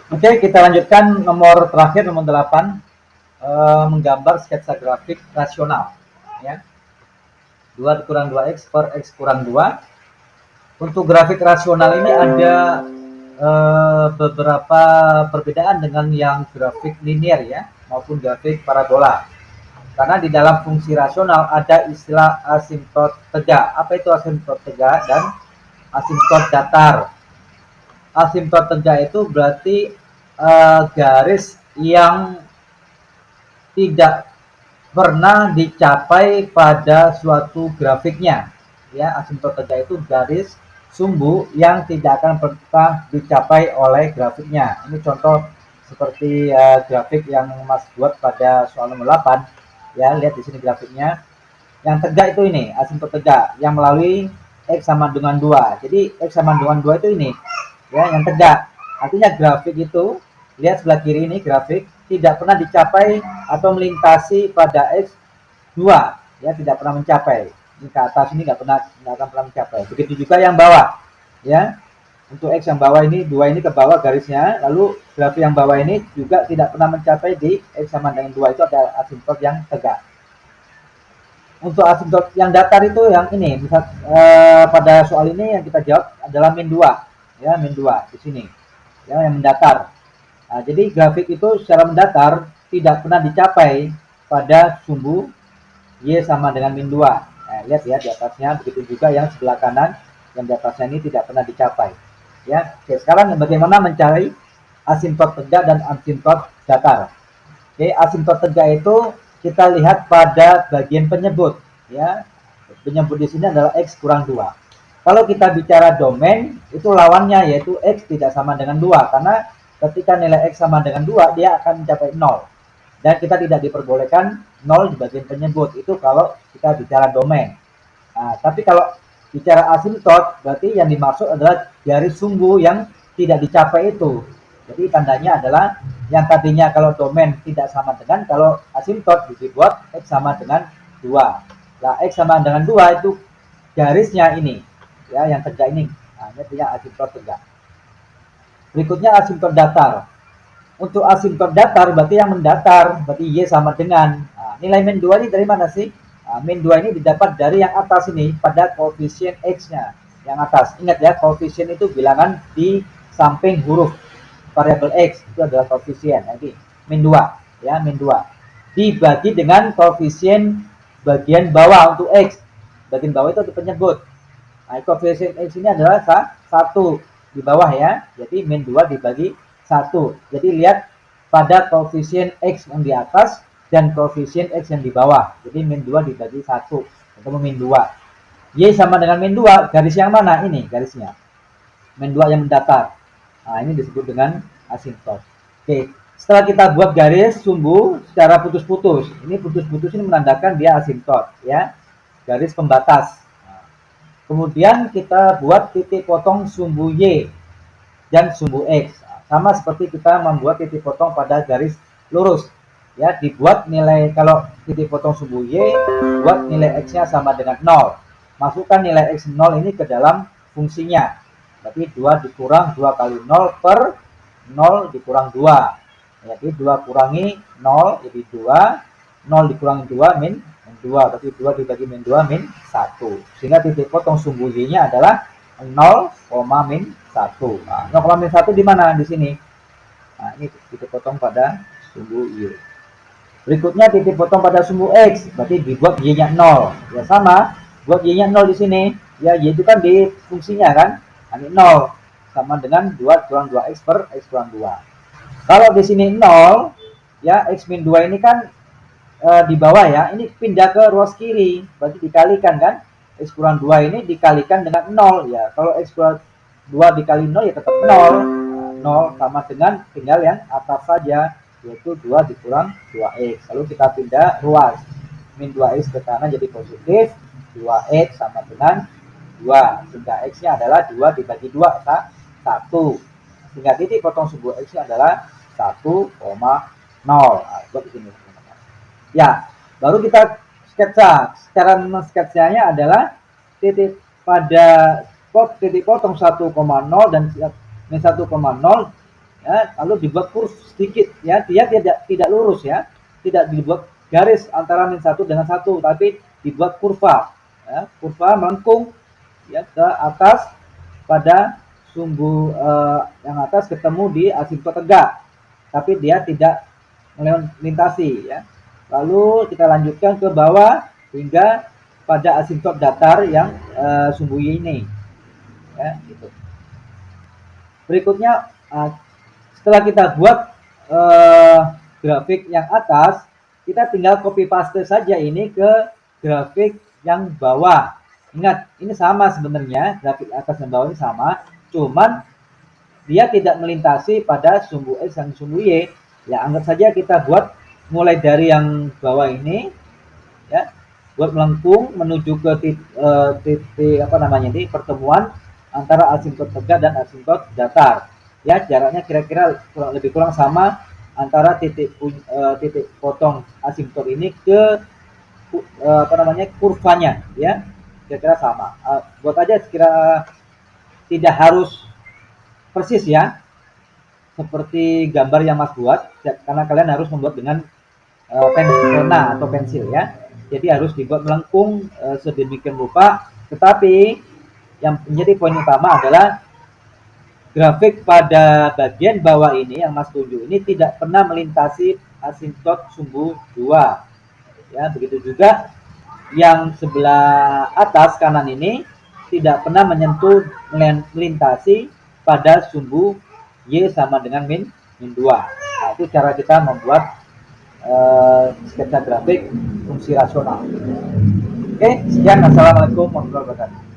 Oke, kita lanjutkan nomor terakhir, nomor 8, menggambar sketsa grafik rasional. Ya, 2 dikurang 2x per x kurang 2. Untuk grafik rasional ini ada beberapa perbedaan dengan yang grafik linear ya, maupun grafik parabola. Karena di dalam fungsi rasional ada istilah asimtot tegak. Apa itu asimtot tegak dan asimtot datar? Asimtot tegak itu berarti garis yang tidak pernah dicapai pada suatu grafiknya. Ya, asimtot tegak itu garis sumbu yang tidak akan pernah dicapai oleh grafiknya. Ini contoh seperti grafik yang Mas buat pada soal nomor 8. Ya, lihat di sini grafiknya. Yang tegak itu ini, asimtot tegak yang melalui X sama dengan 2. Jadi X sama dengan 2 itu ini. Ya, yang tegak. Artinya grafik itu, lihat sebelah kiri ini grafik tidak pernah dicapai atau melintasi pada X 2, ya, tidak pernah mencapai. Ini ke atas ini nggak akan pernah mencapai. Begitu juga yang bawah, ya. Untuk X yang bawah ini 2 ini ke bawah garisnya, lalu grafik yang bawah ini juga tidak pernah mencapai di X sama dengan 2, itu ada asimtot yang tegak. Untuk asimtot yang datar itu yang ini, misal pada soal ini yang kita jawab adalah min 2, ya, min 2 di sini, ya, yang mendatar. Nah, jadi grafik itu secara mendatar tidak pernah dicapai pada sumbu Y sama dengan min 2. Nah, lihat ya di atasnya, begitu juga yang sebelah kanan yang di atasnya ini tidak pernah dicapai. Ya, oke, sekarang bagaimana mencari asimtot tegak dan asimtot datar? Oke, asimtot tegak itu kita lihat pada bagian penyebut, ya. Penyebut di sini adalah X kurang 2. Kalau kita bicara domain, itu lawannya yaitu X tidak sama dengan 2, karena ketika nilai X sama dengan 2, dia akan mencapai 0. Dan kita tidak diperbolehkan 0 di bagian penyebut, itu kalau kita bicara domain. Nah, tapi kalau bicara asimtot, berarti yang dimaksud adalah garis sumbu yang tidak dicapai itu. Jadi tandanya adalah yang tadinya kalau domain tidak sama dengan, kalau asimtot dibuat X sama dengan 2. Nah, X sama dengan 2 itu garisnya ini, ya, yang tegak ini. Nah, ini artinya asimtot tegak. Berikutnya asimtot datar. Untuk asimtot datar berarti yang mendatar, berarti Y sama dengan. Nah, nilai min 2 ini dari mana sih? Nah, min 2 ini didapat dari yang atas ini pada koefisien X-nya. Yang atas. Ingat ya, koefisien itu bilangan di samping huruf variabel X, itu adalah koefisien. Jadi min 2, ya, min 2. Dibagi dengan koefisien bagian bawah untuk X. Bagian bawah itu untuk penyebut. Nah, koefisien X ini adalah 1 di bawah ya. Jadi min 2 dibagi 1. Jadi lihat pada koefisien X yang di atas dan koefisien X yang di bawah. Jadi min 2 dibagi 1. Ketemu min 2. Y sama dengan min 2. Garis yang mana? Ini garisnya. Min 2 yang mendatar. Nah, ini disebut dengan asimtot. Oke. Setelah kita buat garis sumbu secara putus-putus. Ini putus-putus ini menandakan dia asimtot. Ya. Garis pembatas. Kemudian kita buat titik potong sumbu Y dan sumbu X. Sama seperti kita membuat titik potong pada garis lurus. Ya, dibuat nilai kalau titik potong sumbu Y, buat nilai X-nya sama dengan 0. Masukkan nilai X 0 ini ke dalam fungsinya. Berarti 2 dikurang 2 kali 0 per 0 dikurang 2. Jadi 2 kurangi 0 jadi 2. 0 dikurangi 2 min 2, berarti 2 dibagi min 2 min 1. Sehingga titik potong sumbu Y-nya adalah 0, min 1. Nah, 0, min 1 di mana? Di sini. Nah, ini titik potong pada sumbu Y. Berikutnya titik potong pada sumbu X, berarti dibuat Y-nya 0. Ya sama, buat Y-nya 0 di sini. Ya, Y itu kan di fungsinya kan? Ini 0 sama dengan 2 kurang 2X per X kurang 2. Kalau di sini 0, ya, X min 2 ini kan di bawah ya, ini pindah ke ruas kiri, berarti dikalikan kan, X kurang 2 ini dikalikan dengan 0 ya, kalau X kurang 2 dikali 0 ya tetap 0. 0 sama dengan tinggal yang atas saja, yaitu 2 dikurang 2X, lalu kita pindah ruas, min 2X ke kanan jadi positif, 2X sama dengan 2, sehingga X nya adalah 2 dibagi 2, 1, sehingga titik potong sumbu X nya adalah 1,0. Nah, buat di sini. Ya, baru kita sketsa. Cara mensketsanya adalah titik pada titik potong 1,0 dan min 1,0 ya, lalu dibuat kurus sedikit ya, dia tidak lurus ya, tidak dibuat garis antara min 1 dengan 1, tapi dibuat kurva ya, kurva melengkung ya ke atas pada sumbu yang atas ketemu di asimptot tegak, tapi dia tidak melintasi ya. Lalu kita lanjutkan ke bawah hingga pada asimptot datar yang sumbu Y ini ya, gitu. Berikutnya setelah kita buat grafik yang atas, kita tinggal copy paste saja ini ke grafik yang bawah. Ingat, ini sama sebenarnya, grafik atas dan bawah ini sama, cuman dia tidak melintasi pada sumbu X dan sumbu Y. Ya, anggap saja kita buat mulai dari yang bawah ini, ya, buat melengkung menuju ke titik apa namanya ini, pertemuan antara asimptot tegak dan asimptot datar. Ya, jaraknya kira-kira lebih kurang sama antara titik potong asimptot ini ke apa namanya kurvanya ya, kira-kira sama. Buat aja sekira tidak harus persis ya, seperti gambar yang Mas buat, karena kalian harus membuat dengan pena atau pensil ya. Jadi harus dibuat melengkung sedemikian rupa. Tetapi yang menjadi poin utama adalah grafik pada bagian bawah ini yang Mas tunjuk ini tidak pernah melintasi asimptot sumbu 2. Ya, begitu juga yang sebelah atas kanan ini tidak pernah menyentuh melintasi pada sumbu Y sama dengan min 2. Nah, itu cara kita membuat sketsa grafik fungsi rasional. Oke, sekian. Assalamualaikum warahmatullahi wabarakatuh.